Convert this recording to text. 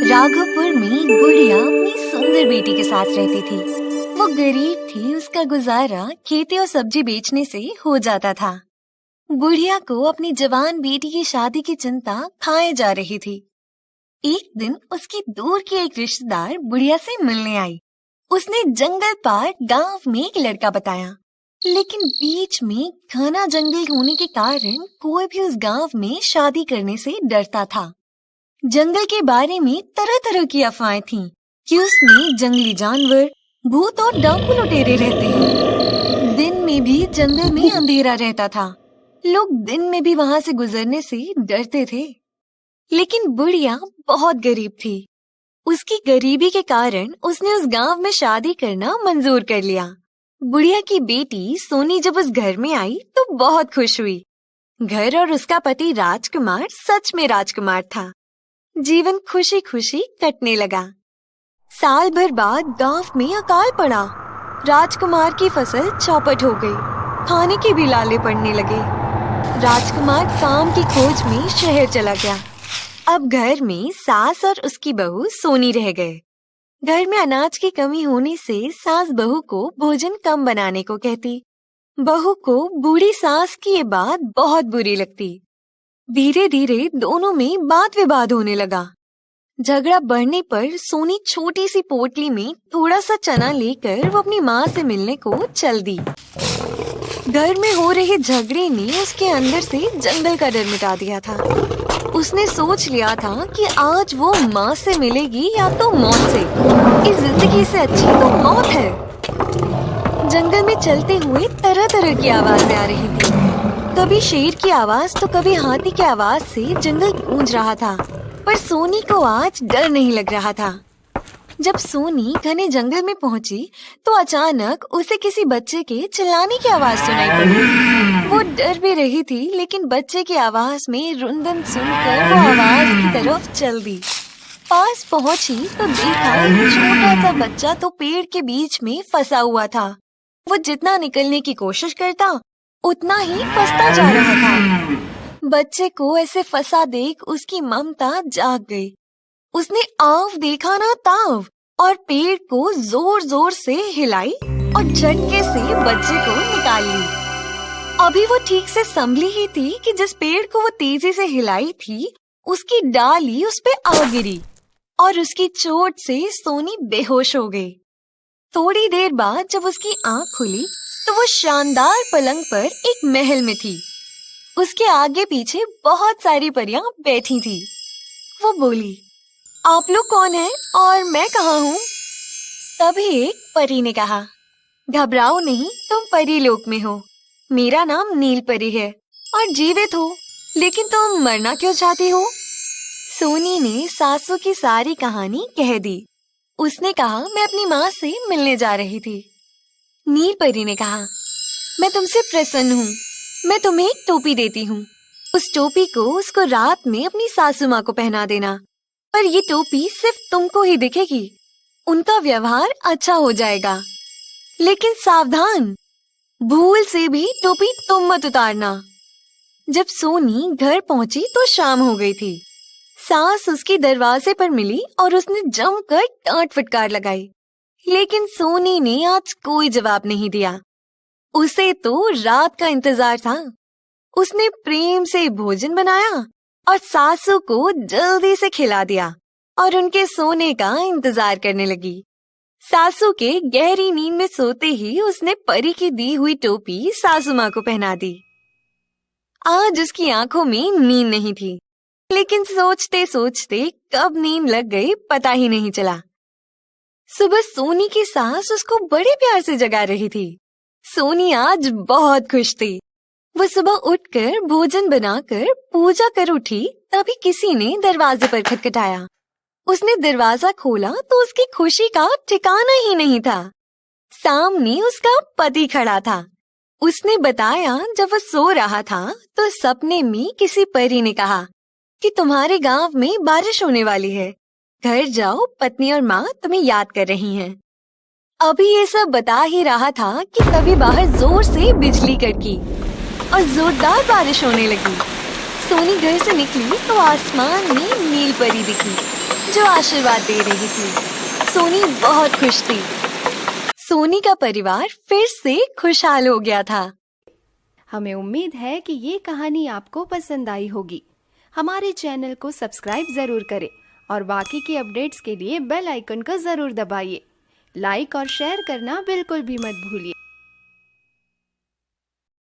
राघवपुर में बुढ़िया अपनी सुंदर बेटी के साथ रहती थी। वो गरीब थी, उसका गुजारा खेती और सब्जी बेचने से हो जाता था। बुढ़िया को अपनी जवान बेटी की शादी की चिंता खाए जा रही थी। एक दिन उसकी दूर की एक रिश्तेदार बुढ़िया से मिलने आई। उसने जंगल पार गांव में एक लड़का बताया, लेकिन बीच में घना जंगल होने के कारण कोई भी उस गांव में शादी करने से डरता था। जंगल के बारे में तरह तरह की अफवाहें थीं कि उसमें जंगली जानवर, भूत और डाकू लुटेरे रहते हैं। दिन में भी जंगल में अंधेरा रहता था। लोग दिन में भी वहां से गुजरने से डरते थे। लेकिन बुढ़िया बहुत गरीब थी। उसकी गरीबी के कारण उसने उस गांव में शादी करना मंजूर कर लिया। बुढ़िया की बेटी सोनी जब उस घर में आई तो बहुत खुश हुई। घर और उसका पति राजकुमार सच में राजकुमार था। जीवन खुशी खुशी कटने लगा। साल भर बाद गांव में अकाल पड़ा। राजकुमार की फसल चौपट हो गई। खाने के भी लाले पड़ने लगे। राजकुमार काम की खोज में शहर चला गया। अब घर में सास और उसकी बहू सोनी रह गए। घर में अनाज की कमी होने से सास बहू को भोजन कम बनाने को कहती। बहू को बूढ़ी सास की ये बात बहुत बुरी लगती। धीरे धीरे दोनों में बात विवाद होने लगा। झगड़ा बढ़ने पर सोनी छोटी सी पोटली में थोड़ा सा चना लेकर वो अपनी माँ से मिलने को चल दी। घर में हो रहे झगड़े ने उसके अंदर से जंगल का डर मिटा दिया था। उसने सोच लिया था कि आज वो माँ से मिलेगी या तो मौत से। इस जिंदगी से अच्छी तो मौत है। जंगल में चलते हुए तरह तरह की आवाजें आ रही थी। कभी शेर की आवाज तो कभी हाथी की आवाज से जंगल गूंज रहा था, पर सोनी को आज डर नहीं लग रहा था। जब सोनी घने जंगल में पहुंची तो अचानक उसे किसी बच्चे के चिल्लाने की आवाज सुनाई पड़ी। वो डर भी रही थी, लेकिन बच्चे की आवाज में रुंदन सुनकर वो आवाज की तरफ चल दी। पास पहुंची तो देखा एक छोटा सा बच्चा तो पेड़ के बीच में फंसा हुआ था। वो जितना निकलने की कोशिश करता उतना ही फंसता जा रहा था। बच्चे को ऐसे फंसा देख उसकी ममता जाग गई। उसने आव देखा ना ताव और पेड़ को जोर जोर से हिलाई और झटके से बच्चे को निकाल ली। अभी वो ठीक से संभली ही थी कि जिस पेड़ को वो तेजी से हिलाई थी उसकी डाली उस पे आ गिरी और उसकी चोट से सोनी बेहोश हो गई। थोड़ी देर बाद जब उसकी आंख खुली तो वो शानदार पलंग पर एक महल में थी। उसके आगे पीछे बहुत सारी परियां बैठी थी। वो बोली, आप लोग कौन हैं और मैं कहाँ हूँ? तभी एक परी ने कहा, घबराओ नहीं, तुम परी लोक में हो। मेरा नाम नील परी है और जीवित हो, लेकिन तुम मरना क्यों चाहती हो? सोनी ने सासू की सारी कहानी कह दी। उसने कहा, मैं अपनी माँ से मिलने जा रही थी। नील परी ने कहा, मैं तुमसे प्रसन्न हूँ। मैं तुम्हें एक टोपी देती हूँ। उस टोपी को उसको रात में अपनी सासू माँ को पहना देना, पर ये टोपी सिर्फ तुमको ही दिखेगी। उनका व्यवहार अच्छा हो जाएगा, लेकिन सावधान, भूल से भी टोपी तुम मत उतारना। जब सोनी घर पहुंची तो शाम हो गई थी। सास उसकी दरवाजे पर मिली और उसने जमकर डांट फटकार लगाई, लेकिन सोनी ने आज कोई जवाब नहीं दिया। उसे तो रात का इंतजार था। उसने प्रेम से भोजन बनाया और सासू को जल्दी से खिला दिया और उनके सोने का इंतजार करने लगी। सासू के गहरी नींद में सोते ही उसने परी की दी हुई टोपी सासू माँ को पहना दी। आज उसकी आंखों में नींद नहीं थी, लेकिन सोचते सोचते कब नींद लग गई पता ही नहीं चला। सुबह सोनी की सास उसको बड़े प्यार से जगा रही थी। सोनी आज बहुत खुश थी। वो सुबह उठकर भोजन बनाकर पूजा कर उठी, तभी किसी ने दरवाजे पर खटखटाया। उसने दरवाजा खोला तो उसकी खुशी का ठिकाना ही नहीं था। सामने उसका पति खड़ा था। उसने बताया, जब वो सो रहा था तो सपने में किसी परी ने कहा कि तुम्हारे गांव में बारिश होने वाली है, घर जाओ, पत्नी और माँ तुम्हें याद कर रही हैं। अभी ये सब बता ही रहा था कि तभी बाहर जोर से बिजली कड़की और जोरदार बारिश होने लगी। सोनी घर से निकली तो आसमान में नील परी दिखी। जो आशीर्वाद दे रही थी। सोनी बहुत खुश थी। सोनी का परिवार फिर से खुशहाल हो गया था। हमें उम्मीद है कि ये कहानी आपको पसंद आई होगी। हमारे चैनल को सब्सक्राइब जरूर करें और बाकी की अपडेट्स के लिए बेल आइकन को जरूर दबाइए। लाइक और शेयर करना बिल्कुल भी मत भूलिए।